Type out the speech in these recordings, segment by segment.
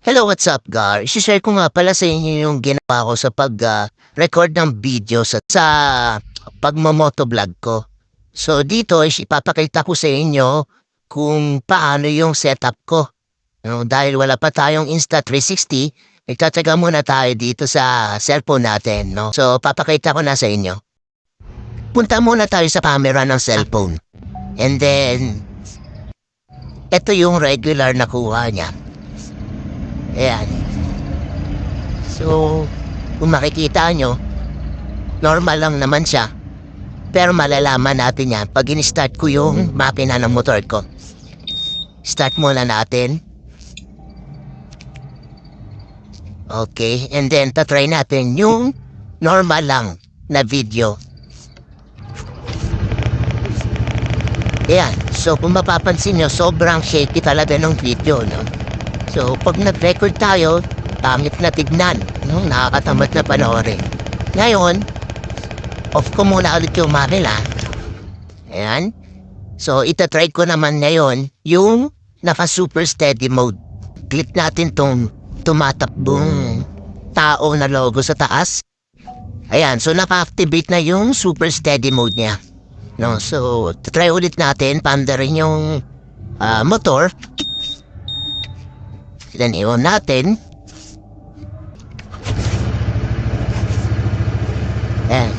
Hello, what's up, Gar? I-share ko nga pala sa inyo yung ginawa ko sa pag-record ng video sa pagmamotovlog ko. So, dito is ipapakita ko sa inyo kung paano yung setup ko. No, dahil wala pa tayong Insta360, nagtataga muna tayo dito sa cellphone natin. No? So, papakita ko na sa inyo. Punta muna tayo sa camera ng cellphone. And then, ito yung regular na kuha niya. Ayan. So, kung makikita nyo, normal lang naman siya. Pero malalaman natin yan pag in-start ko yung makina ng motor ko. Start muna natin. Okay, and then tatry natin yung normal lang na video. Ayan, so kung mapapansin nyo, sobrang shaky talaga ng video, no? So, pag nag-record tayo, pangit na tignan, no? Nakakatamad na panoorin. Ngayon, off ko muna ulit yung makina. Ayan. So, itatry ko naman ngayon yung naka-super steady mode. Click natin tong tumatakbong tao na logo sa taas. Ayan, so naka-activate na yung super steady mode niya. No, so, try ulit natin, panda rin yung motor. Then, iwan natin. Ayan.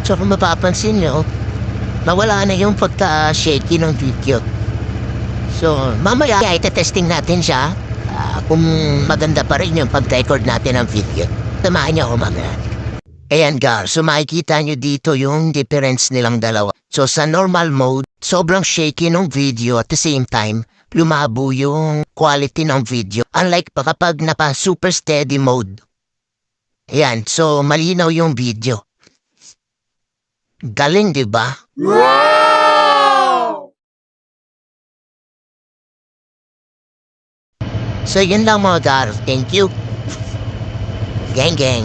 So, kung mapapansin nyo, nawala na yung pagka-shaky ng video. So, mamaya, ite-testing natin siya kung maganda pa rin yung pag-record natin ng video. Samahan niyo ako mamaya. Ayan, guys. So, makikita nyo dito yung difference nilang dalawa. So, sa normal mode, sobrang shaky ng video at the same time, lumabo yung quality ng video. Unlike pa kapag naka-super steady mode. Ayan, so malinaw yung video. Galing, di ba? Wow! So, yun lang mga gar. Thank you. Gang, gang.